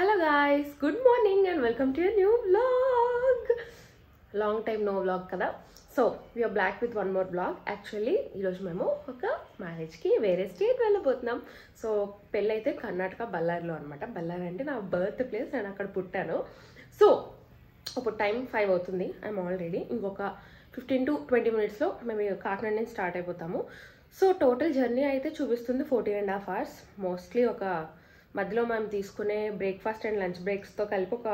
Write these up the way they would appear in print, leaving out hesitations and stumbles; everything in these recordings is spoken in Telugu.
Hello guys, good morning and welcome to a new vlog. Long time no vlog kada. So we are back with one more vlog. Actually ee roju memo oka marriage ki vere state velabotnam. So pelli aithe Karnataka Ballari lo anamata. Ballari ante na birth place, nenu akkada puttanu. So appo time 5 avutundi. I am all ready. Inkoka 15 to 20 minutes lo memu Kakinada nunchi start ayipotamu. So total journey aithe చూపిస్తుంది 14.5 hours. Mostly oka మధ్యలో మేము తీసుకునే బ్రేక్ఫాస్ట్ అండ్ లంచ్ బ్రేక్స్తో కలిపి ఒక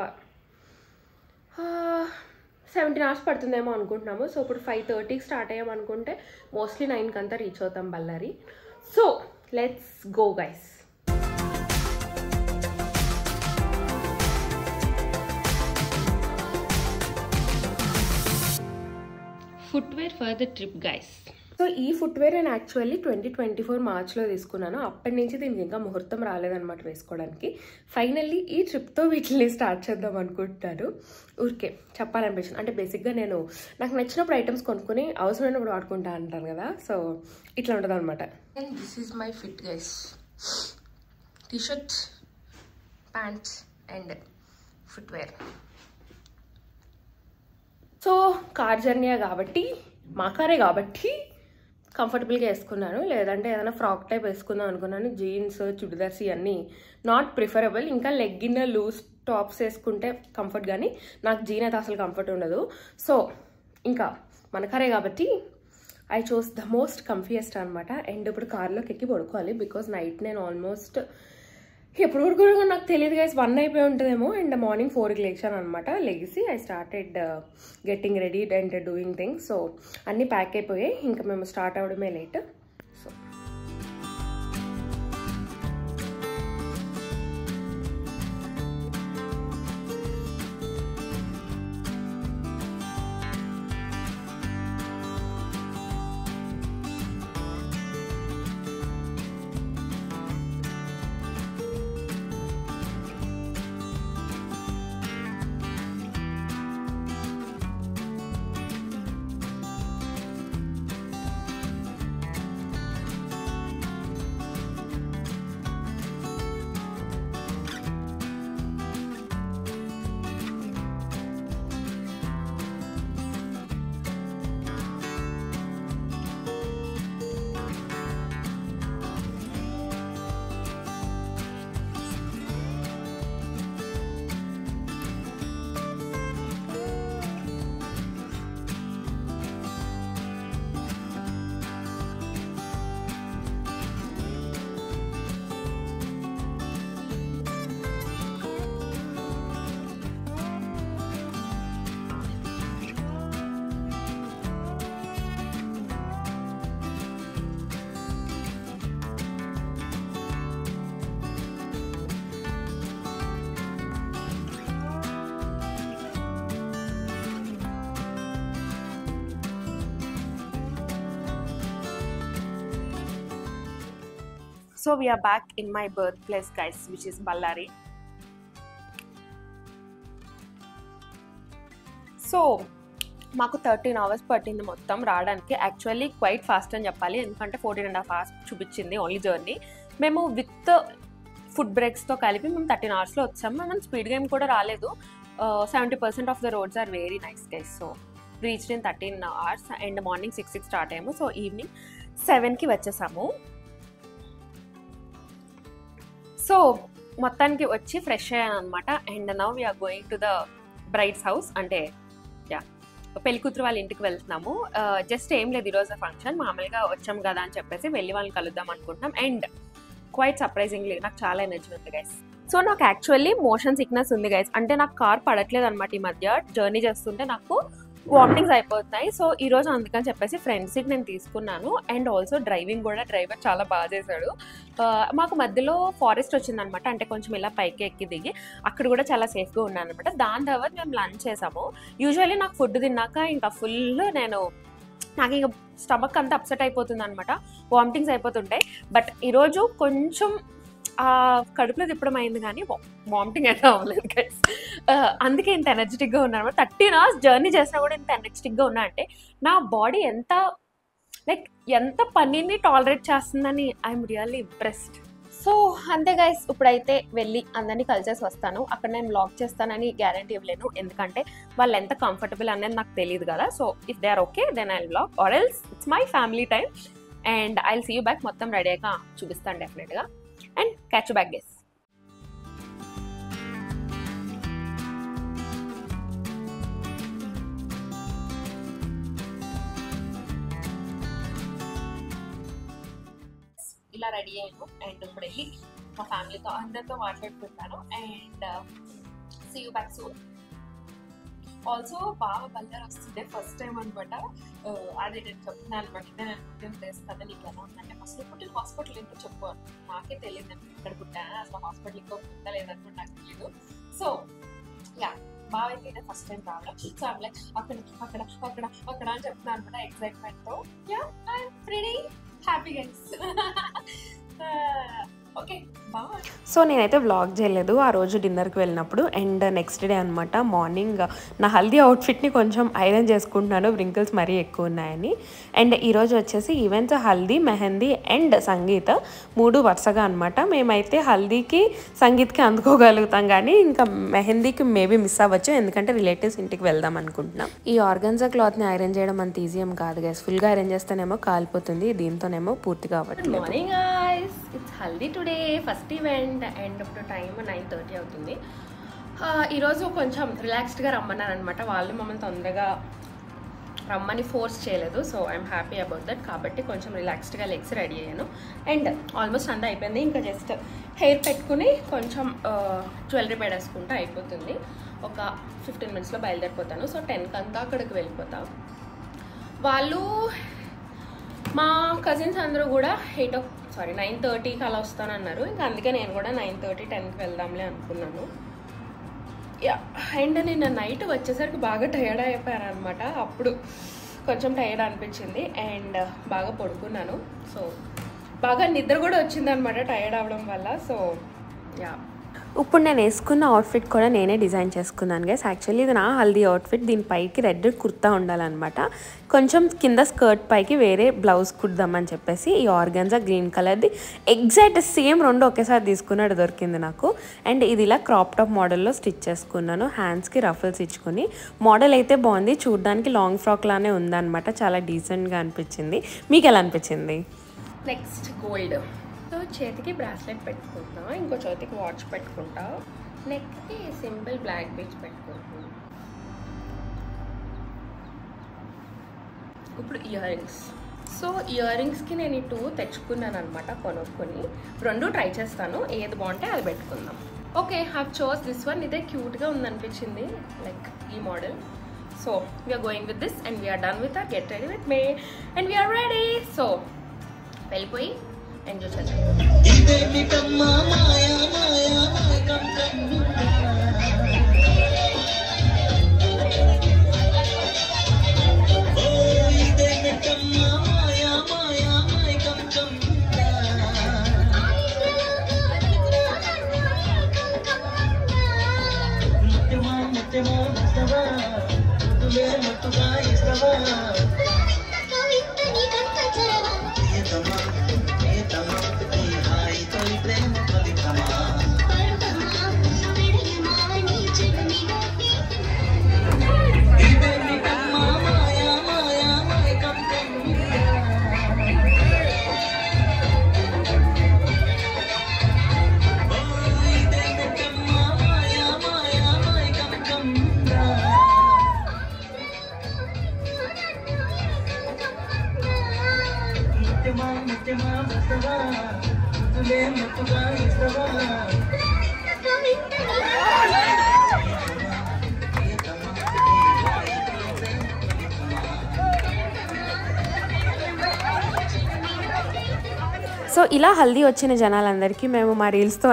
17 hours పడుతుందేమో అనుకుంటున్నాము. సో ఇప్పుడు 5:30కి స్టార్ట్ అయ్యామనుకుంటే మోస్ట్లీ 9కి అంతా రీచ్ అవుతాం Ballari. So let's go guys. Footwear for the trip guys. So ఈ ఫుట్వేర్ నేను యాక్చువల్లీ 2024 మార్చ్లో తీసుకున్నాను. అప్పటి నుంచి దీనికి ఇంకా ముహూర్తం రాలేదన్నమాట వేసుకోవడానికి. ఫైనల్లీ ఈ ట్రిప్తో వీటిని స్టార్ట్ చేద్దాం అనుకుంటున్నాను. ఊరికే చెప్పాలనిపించింది. అంటే బేసిక్గా నేను నాకు నచ్చినప్పుడు ఐటమ్స్ కొనుక్కొని అవసరమైనప్పుడు వాడుకుంటా అంటాను కదా. సో ఇట్లా ఉంటుంది అనమాట. And this is my fit guys. T shirt, pants and footwear. So car journey కాబట్టి మా కారే కాబట్టి కంఫర్టబుల్గా వేసుకున్నాను. లేదంటే ఏదైనా ఫ్రాక్ టైప్ వేసుకుందాం అనుకున్నాను. జీన్స్, చుడిదార్స్ ఇవన్నీ నాట్ ప్రిఫరబుల్. ఇంకా లెగ్గిన్ లూజ్ టాప్స్ వేసుకుంటే కంఫర్ట్, కానీ నాకు జీన్ అయితే అసలు కంఫర్ట్ ఉండదు. సో ఇంకా మన కారే కాబట్టి ఐ చోస్ ద మోస్ట్ కంఫియెస్ట్ అనమాట. అండ్ ఇప్పుడు కార్లోకి ఎక్కి పడుకోవాలి. బికాజ్ నైట్ నేను ఆల్మోస్ట్ ఎప్పుడు పడుకోవడం నాకు తెలియదు గైస్, 1 అయిపోయి ఉంటుందేమో. అండ్ మార్నింగ్ 4కి లేచాను అనమాట. లెగిసి I started getting ready and doing things. So అన్నీ ప్యాక్ అయిపోయాయి. ఇంకా మేము స్టార్ట్ అవ్వడమే late. So So we are back in my birthplace guys, which is Ballari. So మాకు 13 hours పట్టింది మొత్తం రావడానికి. యాక్చువల్లీ క్వైట్ ఫాస్ట్ అని చెప్పాలి, ఎందుకంటే 14.5 hours చూపించింది ఓన్లీ జర్నీ. మేము విత్ ఫుడ్ బ్రేక్స్తో కలిపి మేము 13 hours వచ్చాము. మనం స్పీడ్ గేమ్ కూడా రాలేదు. 70% of the roads are very nice guys. So reached in 13 hours. And morning 6కి స్టార్ట్ అయ్యాము. సో ఈవినింగ్ 7కి వచ్చేసాము. సో మొత్తానికి వచ్చి ఫ్రెష్ అయ్యాను అనమాట. And now we're going to the bride's house. అంటే పెళ్ళికూతురు వాళ్ళ ఇంటికి వెళ్తున్నాము. జస్ట్ ఏం లేదు, ఈరోజు ఫంక్షన్ మామూలుగా వచ్చాం కదా అని చెప్పేసి వెళ్ళి వాళ్ళని కలుద్దాం అనుకుంటున్నాం. అండ్ క్వైట్ సర్ప్రైజింగ్లీ నాకు చాలా ఎనర్జీ ఉంది గైస్. సో నాకు యాక్చువల్లీ మోషన్ సిక్నెస్ ఉంది గైస్. అంటే నాకు కార్ పడట్లేదు అనమాట. ఈ మధ్య జర్నీ చేస్తుంటే నాకు వామిటింగ్స్ అయిపోతున్నాయి. సో ఈరోజు అందుకని చెప్పేసి ఫ్రంట్ సీట్ నేను తీసుకున్నాను. అండ్ ఆల్సో డ్రైవింగ్ కూడా డ్రైవర్ చాలా బాగా చేశాడు. మాకు మధ్యలో ఫారెస్ట్ వచ్చిందనమాట. అంటే కొంచెం ఇలా పైకి ఎక్కి దిగి అక్కడ కూడా చాలా సేఫ్గా ఉన్నాను అనమాట. దాని తర్వాత మేము లంచ్ చేసాము. యూజువల్లీ నాకు ఫుడ్ తిన్నాక ఇంకా ఫుల్ నాకు ఇంకా స్టమక్ అంతా అప్సెట్ అయిపోతుంది అనమాట. వామిటింగ్స్ అయిపోతుంటాయి. బట్ ఈరోజు కొంచెం కడుపులో తిప్పడం అయింది కానీ వామిటింగ్ అయితే అవ్వలేదు గైస్. అందుకే ఇంత ఎనర్జెటిక్గా ఉన్నాను. 13 hours జర్నీ చేసినా కూడా ఇంత ఎనర్జెటిక్గా ఉన్నా అంటే నా బాడీ ఎంత పనిని టాలరేట్ చేస్తుందని I'm really impressed. So so అంతే గైస్, ఇప్పుడైతే వెళ్ళి అందరినీ కలిసేసి వస్తాను. అక్కడ నేను వ్లాగ్ చేస్తానని గ్యారంటీ ఇవ్వలేను, ఎందుకంటే వాళ్ళు ఎంత కంఫర్టబుల్ అనేది నాకు తెలియదు కదా. So if they are okay then I vlog, or else it's my family time and I will see you back. మొత్తం రెడీ అయ్యాక చూపిస్తాను డెఫినెట్గా, and catch you back guys. ఇలా రెడీ అయ్యాను అండ్ ఇప్పుడు వెళ్ళి మా ఫ్యామిలీతో అందరితో మాట్లాడుకుంటాను and see you back soon. Also బాగా బల్లారు వస్తుండే ఫస్ట్ టైం అనమాట. అదే నేను చెప్తున్నాను అనమాట, నేను పుట్టిన ప్లేస్ కదా, నీకు ఎలా ఉందంటే ఫస్ట్ పుట్టిన హాస్పిటల్ ఏంటో చెప్పాను, నాకే తెలియదు నేను ఇక్కడ పుట్టాను, అసలు హాస్పిటల్ ఇంకో పుట్ట లేదనుకుంటే నాకు తెలియదు. సో యా, బాగా అయితే ఫస్ట్ టైం రావడం. సో ఐమ్ లైక్ అక్కడ అక్కడ అక్కడ అక్కడ అని చెప్తున్నాను అనమాట ఎక్సైట్మెంట్తో. Yeah, I'm ready, happy guys. Okay bye. So నేనైతే వ్లాగ్ చేయలేదు ఆ రోజు డిన్నర్కి వెళ్ళినప్పుడు. అండ్ నెక్స్ట్ డే అనమాట మార్నింగ్ నా హల్దీ అవుట్ఫిట్ని కొంచెం ఐరన్ చేసుకుంటున్నాను, వ్రింకిల్స్ మరీ ఎక్కువ ఉన్నాయని. అండ్ ఈరోజు వచ్చేసి ఈవెంట్స్ హల్దీ, మెహందీ అండ్ సంగీత్ 3 వరుసగా అనమాట. మేమైతే హల్దీకి సంగీత్కి అందుకోగలుగుతాం, కానీ ఇంకా మెహందీకి మేబీ మిస్ అవ్వచ్చు, ఎందుకంటే రిలేటివ్స్ ఇంటికి వెళ్దాం అనుకుంటున్నాం. ఈ ఆర్గన్జా క్లాత్ని ఐరన్ చేయడం అంత ఈజీ ఏం కాదు గైస్, ఫుల్గా ఐరన్ చేస్తేనేమో కాలిపోతుంది, దీంతోనేమో పూర్తిగా అవ్వట్లేదు. Good morning guys, it's haldi today, first event and ఇప్పుడు టైం 9:30 అవుతుంది. ఈరోజు కొంచెం రిలాక్స్డ్గా రమ్మన్నారు అనమాట, వాళ్ళు మమ్మల్ని తొందరగా రమ్మని ఫోర్స్ చేయలేదు. So I'm happy about that. కాబట్టి కొంచెం రిలాక్స్డ్గా లెగ్స్ రెడీ అయ్యాను అండ్ ఆల్మోస్ట్ అంతా అయిపోయింది. ఇంకా జస్ట్ హెయిర్ పెట్టుకుని కొంచెం జ్యువెలరీ పెట్టేసుకుంటే అయిపోతుంది. ఒక 15 మినిట్స్లో బయలుదేరిపోతాను. సో 10కి అంతా అక్కడికి వెళ్ళిపోతాం. వాళ్ళు మా కజిన్స్ అందరూ కూడా 9:30కి అలా వస్తానన్నారు. ఇంకా అందుకే నేను కూడా 9:30, 10కి వెళ్దాంలే అనుకున్నాను. యా, అండ్ నేను నైట్ వచ్చేసరికి బాగా టైర్డ్ అయిపోయాను అనమాట. అప్పుడు కొంచెం టైర్డ్ అనిపించింది అండ్ బాగా పడుకున్నాను. సో బాగా నిద్ర కూడా వచ్చింది అనమాట టైర్డ్ అవ్వడం వల్ల. సో యా, ఇప్పుడు నేను వేసుకున్న అవుట్ఫిట్ కూడా నేనే డిజైన్ చేసుకున్నాను గైస్. యాక్చువల్లీ ఇది నా హల్దీ అవుట్ఫిట్, దీనిపైకి రెడ్ కుర్తా ఉండాలన్నమాట, కొంచెం కింద స్కర్ట్ పైకి వేరే బ్లౌజ్ కుడదామని చెప్పేసి ఈ ఆర్గన్జా గ్రీన్ కలర్ది ఎగ్జాక్ట్ సేమ్ 2 ఒకేసారి తీసుకున్నాడు, దొరికింది నాకు. అండ్ ఇది ఇలా క్రాప్ టాప్ మోడల్లో స్టిచ్ చేసుకున్నాను, హ్యాండ్స్కి రఫల్స్ ఇచ్చుకొని. మోడల్ అయితే బాగుంది, చూడడానికి లాంగ్ ఫ్రాక్ లానే ఉందన్నమాట, చాలా డీసెంట్గా అనిపించింది. మీకు ఎలా అనిపించింది? Next gold. సో చేతికి బ్రాస్లెట్ పెట్టుకుంటా, ఇంకో చేతికి వాచ్ పెట్టుకుంటా, నెక్కి సింపుల్ బ్లాక్ బీచ్ పెట్టుకుంటున్నా. ఇప్పుడు ఇయర్ రింగ్స్. సో ఇయర్ రింగ్స్కి నేను ఈ 2 తెచ్చుకున్నాను అనమాట, కొనుక్కొని 2 ట్రై చేస్తాను, ఏది బాగుంటే అది పెట్టుకుందాం. Okay, have chose this one. ఇదే క్యూట్గా ఉందనిపించింది, లైక్ ఈ model. So we're going with this and we're done with get ready with me and we're ready. So వెళ్ళిపోయి ఎంజాయ్ చేద్దాం. సో ఇలా హల్దీ వచ్చిన జనాలందరికీ మేము మా రీల్స్తో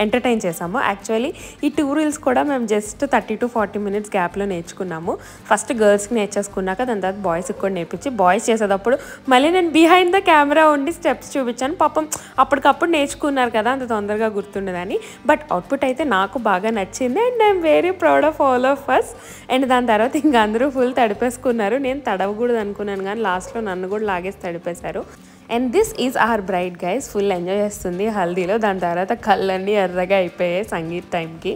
ఎంటర్టైన్ చేసాము. యాక్చువల్లీ ఈ 2 రీల్స్ కూడా మేము జస్ట్ 30 to 40 minutes గ్యాప్లో నేర్చుకున్నాము. ఫస్ట్ గర్ల్స్కి నేర్చేసుకున్నాక దాని తర్వాత బాయ్స్కి కూడా నేర్పించి, బాయ్స్ చేసేటప్పుడు మళ్ళీ నేను బిహైండ్ ద కెమెరా ఉండి స్టెప్స్ చూపించాను. పాపం అప్పటికప్పుడు నేర్చుకున్నారు కదా, అంత తొందరగా గుర్తుండదని. బట్ అవుట్పుట్ అయితే నాకు బాగా నచ్చింది and I'm very proud of all of us. And దాని తర్వాత ఇంకా అందరూ ఫుల్ తడిపేసుకున్నారు. నేను తడవకూడదు అనుకున్నాను కానీ లాస్ట్లో నన్ను కూడా లాగేసి తడిపేశారు. And this is our bride guys. Full enjoy చేస్తుంది హల్దీలో. దాని తర్వాత కళ్ళన్నీ ఎర్రగా అయిపోయాయి సంగీత్ టైంకి.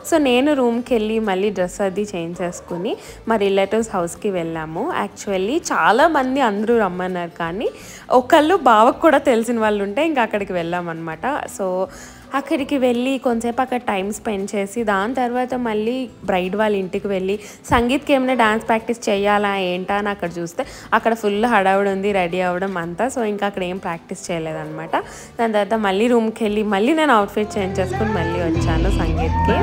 సో నేను రూమ్కి వెళ్ళి మళ్ళీ డ్రెస్ అది చేంజ్ చేసుకుని మా రిలేటివ్స్ హౌస్కి వెళ్ళాము. యాక్చువల్లీ చాలామంది అందరూ రమ్మన్నారు, కానీ ఒకళ్ళు బావకు కూడా తెలిసిన వాళ్ళు ఉంటే ఇంకా అక్కడికి వెళ్ళామన్నమాట. సో అక్కడికి వెళ్ళి కొంతసేపు అక్కడ టైం స్పెండ్ చేసి దాని తర్వాత మళ్ళీ బ్రైడ్ వాళ్ళ ఇంటికి వెళ్ళి సంగీత్కి ఏమైనా డ్యాన్స్ ప్రాక్టీస్ చేయాలా ఏంటా అని అక్కడ చూస్తే అక్కడ ఫుల్ హడావుడి ఉంది రెడీ అవ్వడం అంతా. సో ఇంకా అక్కడ ఏం ప్రాక్టీస్ చేయలేదన్నమాట. దాని తర్వాత మళ్ళీ రూమ్కి వెళ్ళి మళ్ళీ నేను అవుట్ఫిట్ చేంజ్ చేసుకుని మళ్ళీ వచ్చాను సంగీత్కి.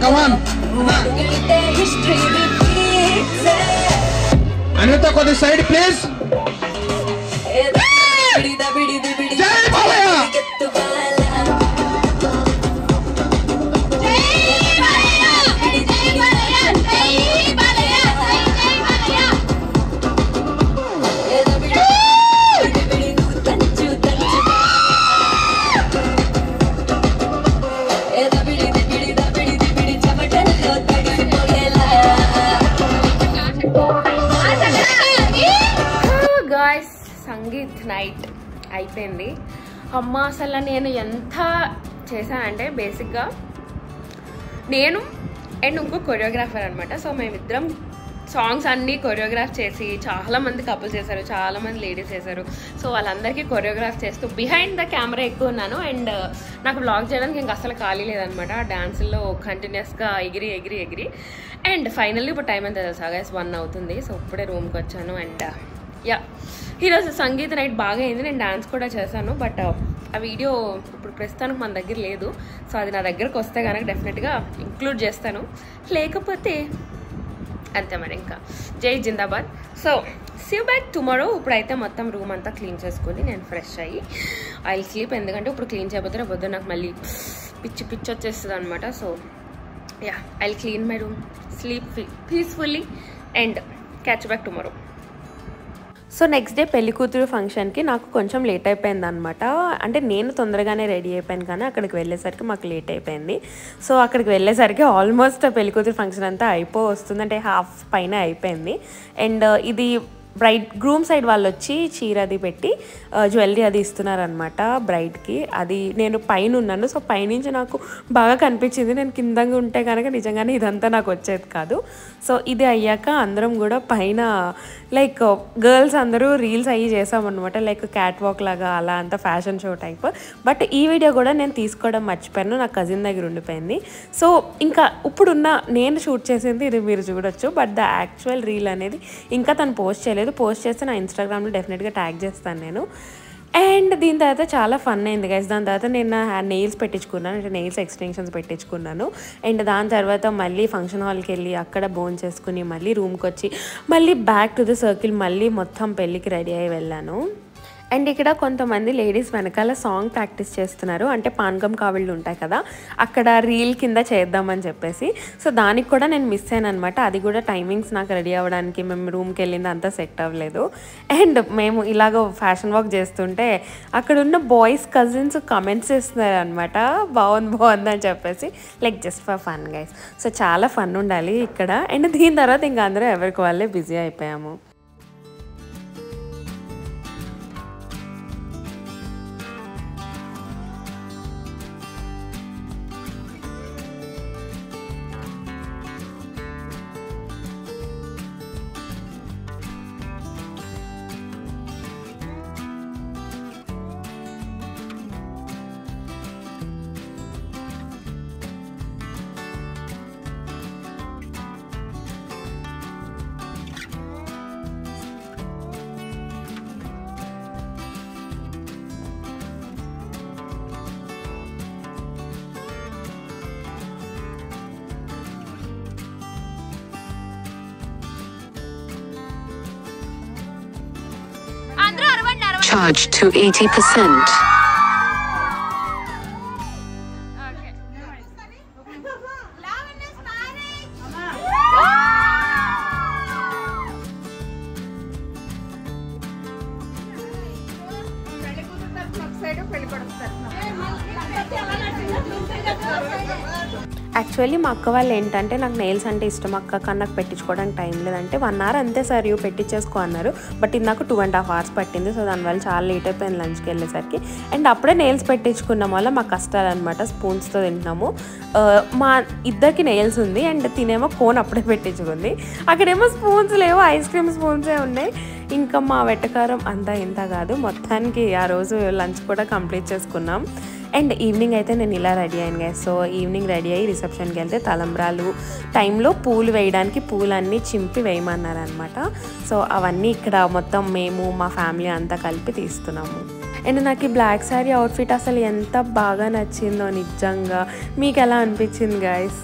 Come on. Anita, go this side, please. Jai Balaya. Sangeet night అయిపోయింది. అమ్మ అసలు నేను ఎంత చేశానంటే బేసిక్గా నేను అండ్ ఇంకో కొరియోగ్రాఫర్ అనమాట. సో మేమిద్దరం సాంగ్స్ అన్నీ కొరియోగ్రాఫ్ చేసి చాలామంది కపుల్స్ చేశారు, చాలామంది లేడీస్ చేశారు. సో వాళ్ళందరికీ కొరియోగ్రాఫ్ చేస్తూ బిహైండ్ ద కెమెరా ఎక్కువ ఉన్నాను. అండ్ నాకు వ్లాగ్ చేయడానికి ఇంకా అసలు ఖాళీ లేదనమాట. డాన్సుల్లో కంటిన్యూస్గా ఎగిరి అండ్ ఫైనల్లీ ఇప్పుడు టైం ఎంత తెలుసా గైస్, 1 అవుతుంది. సో ఇప్పుడే రూమ్కి వచ్చాను. అండ్ యా, ఈరోజు సంగీత నైట్ బాగా అయింది. నేను డాన్స్ కూడా చేశాను, బట్ ఆ వీడియో ఇప్పుడు ప్రస్తుతానికి మన దగ్గర లేదు. సో అది నా దగ్గరకు వస్తే కనుక డెఫినెట్గా ఇంక్లూడ్ చేస్తాను, లేకపోతే అంతే మరి. ఇంకా జై జిందాబాద్. So see you back tomorrow. ఇప్పుడైతే మొత్తం రూమ్ అంతా క్లీన్ చేసుకుని నేను ఫ్రెష్ అయ్యి ఐ విల్ స్లీప్. ఎందుకంటే ఇప్పుడు క్లీన్ చేయబోతే రేపు నాకు మళ్ళీ పిచ్చి వచ్చేస్తుంది అనమాట. So yeah, I will clean my room, sleep peacefully and catch back tomorrow. So next day పెళ్లి కూతురు ఫంక్షన్కి నాకు కొంచెం లేట్ అయిపోయింది అనమాట. అంటే నేను తొందరగానే రెడీ అయిపోయాను, కానీ అక్కడికి వెళ్ళేసరికి మాకు లేట్ అయిపోయింది. సో అక్కడికి వెళ్ళేసరికి ఆల్మోస్ట్ పెళ్లి కూతురు ఫంక్షన్ అంతా వస్తుంది, అంటే హాఫ్ పైన అయిపోయింది. అండ్ ఇది బ్రైడ్ గ్రూమ్ సైడ్ వాళ్ళు వచ్చి చీర అది పెట్టి జ్యువెలరీ అది ఇస్తున్నారనమాట బ్రైడ్కి. అది నేను పైన ఉన్నాను, సో పైనుంచి నాకు బాగా కనిపించింది. నేను కిందంగా ఉంటే కనుక నిజంగానే ఇదంతా నాకు వచ్చేది కాదు. సో ఇది అయ్యాక అందరం కూడా పైన లైక్ గర్ల్స్ అందరూ రీల్స్ అయ్యి చేసామన్నమాట, లైక్ క్యాట్ వాక్ లాగా అలా అంతా ఫ్యాషన్ షో టైప్. బట్ ఈ వీడియో కూడా నేను తీసుకోవడం మర్చిపోయాను, నా కజిన్ దగ్గర ఉండిపోయింది. సో ఇంకా ఇప్పుడున్న నేను షూట్ చేసింది ఇది మీరు చూడొచ్చు, బట్ ద యాక్చువల్ రీల్ అనేది ఇంకా తను పోస్ట్ చేయలేదు. పోస్ట్ చేస్తే నా ఇన్స్టాగ్రామ్లో డెఫినెట్గా ట్యాగ్ చేస్తాను నేను. అండ్ దీని తర్వాత చాలా ఫన్ అయింది గైస్. దాని తర్వాత నేను నా నెయిల్స్ పెట్టించుకున్నాను, అంటే నెయిల్స్ ఎక్స్టెన్షన్స్ పెట్టించుకున్నాను. అండ్ దాని తర్వాత మళ్ళీ ఫంక్షన్ హాల్కి వెళ్ళి అక్కడ బోన్ చేసుకుని మళ్ళీ రూమ్కి వచ్చి మళ్ళీ బ్యాక్ టు ద సర్కిల్ మళ్ళీ మొత్తం పెళ్ళికి రెడీ అయ్యి వెళ్ళాను. అండ్ ఇక్కడ కొంతమంది లేడీస్ వెనకాల సాంగ్ ప్రాక్టీస్ చేస్తున్నారు, అంటే పానకం కావిళ్ళు ఉంటాయి కదా, అక్కడ రీల్ కింద చేద్దామని చెప్పేసి. సో దానికి కూడా నేను మిస్ అయ్యాను అనమాట. అది కూడా టైమింగ్స్ నాకు రెడీ అవ్వడానికి మేము రూమ్కి వెళ్ళింది అంతా సెట్ అవ్వలేదు. అండ్ మేము ఇలాగ ఫ్యాషన్ వాక్ చేస్తుంటే అక్కడ ఉన్న బాయ్స్ కజిన్స్ కమెంట్స్ చేస్తున్నారు అనమాట, బాగుంది అని చెప్పేసి, like just for fun guys. So చాలా ఫన్ ఉండాలి ఇక్కడ. అండ్ దీని తర్వాత ఇంకా అందరూ ఎవరికి వాళ్ళే బిజీ అయిపోయాము. Charged to 80%. యాక్చువల్లీ మా అక్క వాళ్ళు ఏంటంటే నాకు నెయిల్స్ అంటే ఇష్టం అక్క, కానీ నాకు పెట్టించుకోవడానికి టైం లేదంటే 1 hour అంతే సార్ ఇవి పెట్టించేసుకో అన్నారు. బట్ ఇది నాకు 2.5 hours పట్టింది. సో దానివల్ల చాలా లేట్ అయిపోయింది లంచ్కి వెళ్ళేసరికి. అండ్ అప్పుడే నెయిల్స్ పెట్టించుకున్నాం వల్ల మా కష్టాలు అనమాట. స్పూన్స్తో తింటున్నాము. మా ఇద్దరికి నెయిల్స్ ఉంది అండ్ తినేమో కోన్ అప్పుడే పెట్టించుకుంది. అక్కడేమో స్పూన్స్ లేవు, ఐస్ క్రీమ్ స్పూన్సే ఉన్నాయి. ఇంకా మా వెట్టకారం అంతా ఇంత కాదు. మొత్తానికి ఆ రోజు లంచ్ కూడా కంప్లీట్ చేసుకున్నాం. అండ్ ఈవినింగ్ అయితే నేను ఇలా రెడీ అయ్యాను గైస్. సో ఈవినింగ్ రెడీ అయ్యి రిసెప్షన్కి వెళ్తే తలంబ్రాలు టైంలో పూలు వేయడానికి పూలన్నీ చింపి వేయమన్నారనమాట. సో అవన్నీ ఇక్కడ మొత్తం మేము మా ఫ్యామిలీ అంతా కలిపి తీస్తున్నాము. అండ్ నాకు ఈ బ్లాక్ శారీ అవుట్ఫిట్ అసలు ఎంత బాగా నచ్చిందో నిజంగా. మీకు ఎలా అనిపించింది గైస్?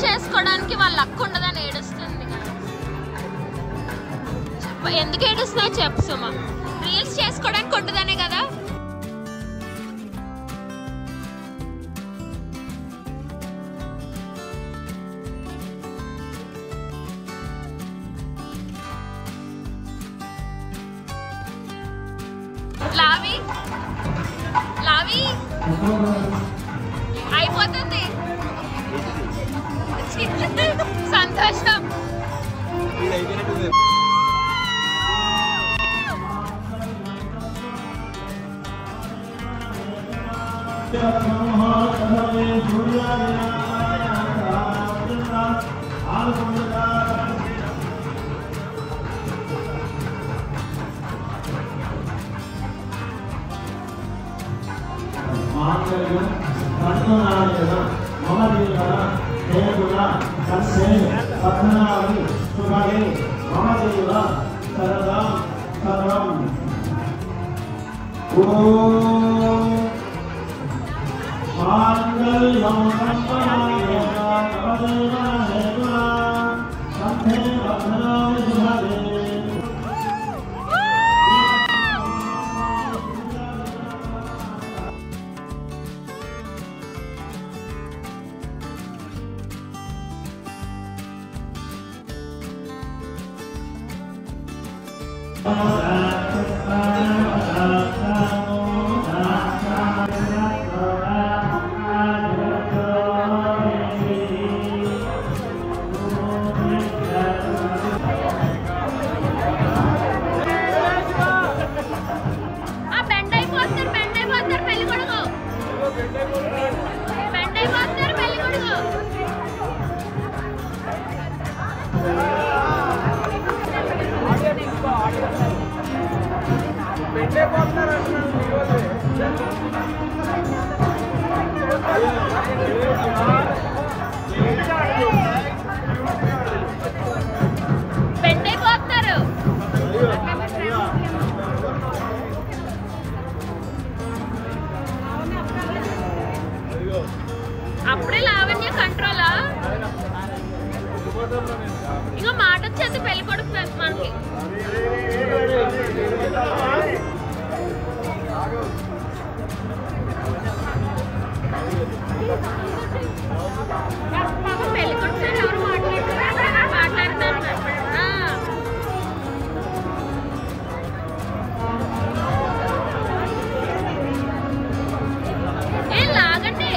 చేసుకోవడానికి వాళ్ళ అక్క ఉండదని ఏడుస్తుంది. ఎందుకు ఏడుస్తున్నా చెప్పు సుమా. రీల్స్ చేసుకోవడానికి ఉండదనే కదా. లావి లావి అయిపోతుంది. సంతోషం. అప్పుడే లావణ్య కంట్రోలా ఇంకా మాట వచ్చేది పెళ్లి కొడుకు మనకి. పెళ్లి కొడుకు ఎవరు మాట్లాడుతున్నారు. ఏం లాగండి.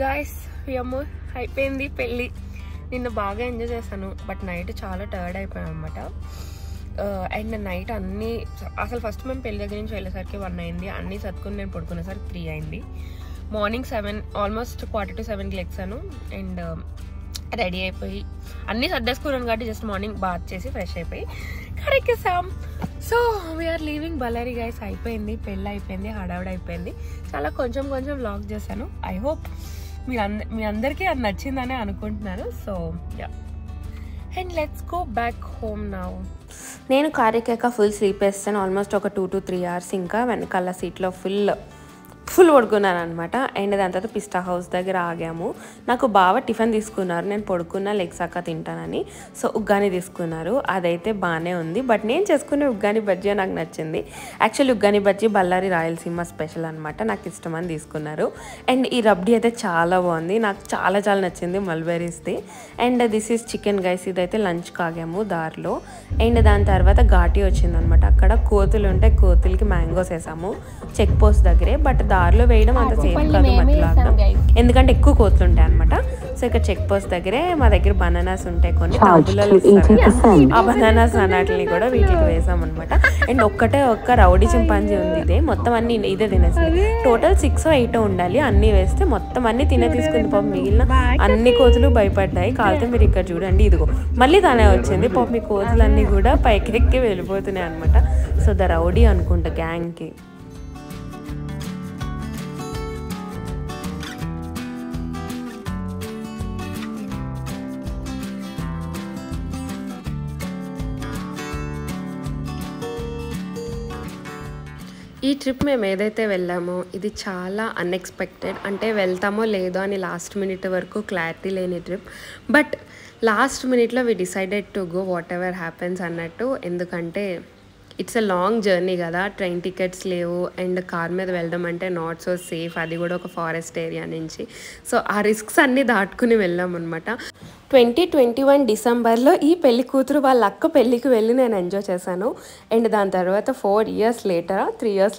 గాయస్ అమ్మో అయిపోయింది పెళ్ళి. నిన్న బాగా ఎంజాయ్ చేశాను బట్ నైట్ చాలా టైర్డ్ అయిపోయాను అనమాట. అండ్ నైట్ అన్నీ అసలు ఫస్ట్ మేము పెళ్లి దగ్గర నుంచి వెళ్ళేసరికి 1 అయింది. అన్నీ సర్దుకుని నేను పడుకునేసరికి 3 అయింది. మార్నింగ్ 7 ఆల్మోస్ట్ 6:45కి లెగ్సాను. అండ్ రెడీ అయిపోయి అన్నీ సర్దేసుకున్నాను కాబట్టి జస్ట్ మార్నింగ్ బాత్ చేసి ఫ్రెష్ అయిపోయి కరెక్కేసాం. So we are leaving Bellary guys. అయిపోయింది, పెళ్ళి అయిపోయింది, హడావిడి అయిపోయింది. చాలా కొంచెం వ్లాగ్ చేశాను. ఐ హోప్ మీ అందరికీ అది నచ్చిందని అనుకుంటున్నాను. So yeah, and let's go back home now. నేను కార్ ఎక్కాక ఫుల్ స్లీప్ వేస్తాను. ఆల్మోస్ట్ ఒక 2 to 3 hours. ఇంకా వెనకాల సీట్లో ఫుల్ పడుకున్నాను అనమాట. అండ్ దాని తర్వాత పిస్టా హౌస్ దగ్గర ఆగాము. నాకు బాగా టిఫిన్ తీసుకున్నారు. నేను పడుకున్నా లెగ్సాక తింటానని. సో ఉగ్గాని తీసుకున్నారు. అదైతే బాగానే ఉంది. బట్ నేను చేసుకునే ఉగ్గాని బజ్జీ నాకు నచ్చింది. యాక్చువల్లీ ఉగ్గాని బజ్జీ బళ్ళారి రాయలసీమ స్పెషల్ అనమాట. నాకు ఇష్టమని తీసుకున్నారు. అండ్ ఈ రబ్డీ అయితే చాలా బాగుంది. నాకు చాలా నచ్చింది మల్బెరీస్ది. And this is chicken guys. ఇదైతే లంచ్కి ఆగాము దారిలో. అండ్ దాని తర్వాత ఘాటీ వచ్చిందనమాట. అక్కడ కోతులు ఉంటే కోతులకి మ్యాంగోస్ వేసాము చెక్ పోస్ట్ దగ్గరే. బట్ దారిలో వేయడం అంత సేఫ్ కాదు మధ్యలాగా, ఎందుకంటే ఎక్కువ కోతులు ఉంటాయి అనమాట. సో ఇక్కడ చెక్ పోస్ట్ దగ్గరే మా దగ్గర బనానాస్ ఉంటాయి, కొన్ని టబ్బులలో ఇస్తారు. ఆ బనానాస్ అన్నట్లని కూడా వీటికి వేసాం అనమాట. అండ్ ఒక్క రౌడీ చింపాంజీ ఉంది. ఇదే మొత్తం అన్ని ఇదే తినేసింది. టోటల్ 6 or 8 ఉండాలి. అన్ని వేస్తే మొత్తం అన్ని తినే తీసుకుంది. పాపం మిగిలిన అన్ని కోతులు భయపడ్డాయి. కాలితే మీరు ఇక్కడ చూడండి, ఇదిగో మళ్ళీ తనే వచ్చింది. పాపం మీ కోతులన్నీ కూడా పైకి వెళ్ళిపోతున్నాయి అనమాట. సో ద రౌడీ అనుకుంటా గ్యాంగ్కి. ఈ ట్రిప్ మేము ఏదైతే వెళ్ళామో ఇది చాలా అన్ఎక్స్పెక్టెడ్. అంటే వెళ్తామో లేదో అని లాస్ట్ మినిట్ వరకు క్లారిటీ లేని ట్రిప్. బట్ లాస్ట్ మినిట్లో we decided to go whatever happens అన్నట్టు. ఎందుకంటే ఇట్స్ ఎ లాంగ్ జర్నీ కదా, ట్రైన్ టికెట్స్ లేవు. అండ్ కార్ మీద వెళ్ళడం అంటే నాట్ సో సేఫ్, అది కూడా ఒక ఫారెస్ట్ ఏరియా నుంచి. సో ఆ రిస్క్స్ అన్నీ దాటుకుని వెళ్ళాం అనమాట. 2021 డిసెంబర్లో ఈ పెళ్లి కూతురు వాళ్ళ అక్క పెళ్ళికి వెళ్ళి నేను ఎంజాయ్ చేశాను. అండ్ దాని తర్వాత 3 years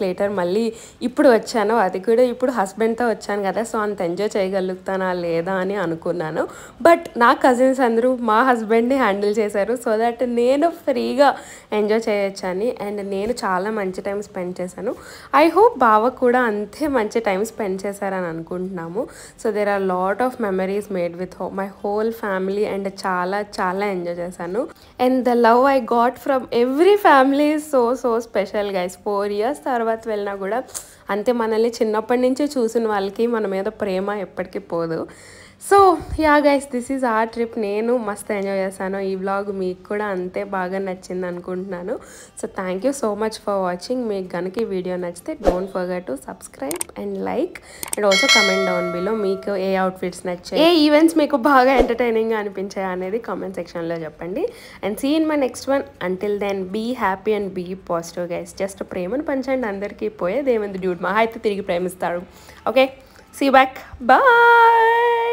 later మళ్ళీ ఇప్పుడు వచ్చాను. అది కూడా ఇప్పుడు హస్బెండ్తో వచ్చాను కదా, సో అంత ఎంజాయ్ చేయగలుగుతానా లేదా అని అనుకున్నాను. బట్ నా కజిన్స్ అందరూ మా హస్బెండ్ని హ్యాండిల్ చేశారు, సో దట్ నేను ఫ్రీగా ఎంజాయ్ చేయొచ్చని. అండ్ నేను చాలా మంచి టైం స్పెండ్ చేశాను. ఐ హోప్ బావ కూడా అంతే మంచి టైం స్పెండ్ చేశారని అనుకుంటున్నాము. So there are lot of memories made with my whole family. And చాలా ఎంజాయ్ చేశాను. And the love I got from every family is so special guys. 4 years తర్వాత వెళ్ళినా కూడా అంతే, మనల్ని చిన్నప్పటి నుంచి చూసిన వాళ్ళకి మన మీద ప్రేమ ఎప్పటికీ పోదు. So yeah guys, this is our trip. నేను మస్తు ఎంజాయ్ చేశాను. ఈ వ్లాగ్ మీకు కూడా అంతే బాగా నచ్చింది అనుకుంటున్నాను. So thank you so much for watching. మీకు కనుక ఈ వీడియో నచ్చితే don't forget to subscribe and like and also comment down below మీకు ఏ అవుట్ఫిట్స్ నచ్చాయి, ఏ ఈవెంట్స్ మీకు బాగా ఎంటర్టైనింగ్గా అనిపించాయి అనేది కామెంట్ సెక్షన్లో చెప్పండి. And see in my next one. Until then be happy and be positive guys. Just ప్రేమను పంచండి, అందరికీ పోయేదేముంది డ్యూడ్ మహా అయితే తిరిగి ప్రేమిస్తాడు. Okay, see back, bye.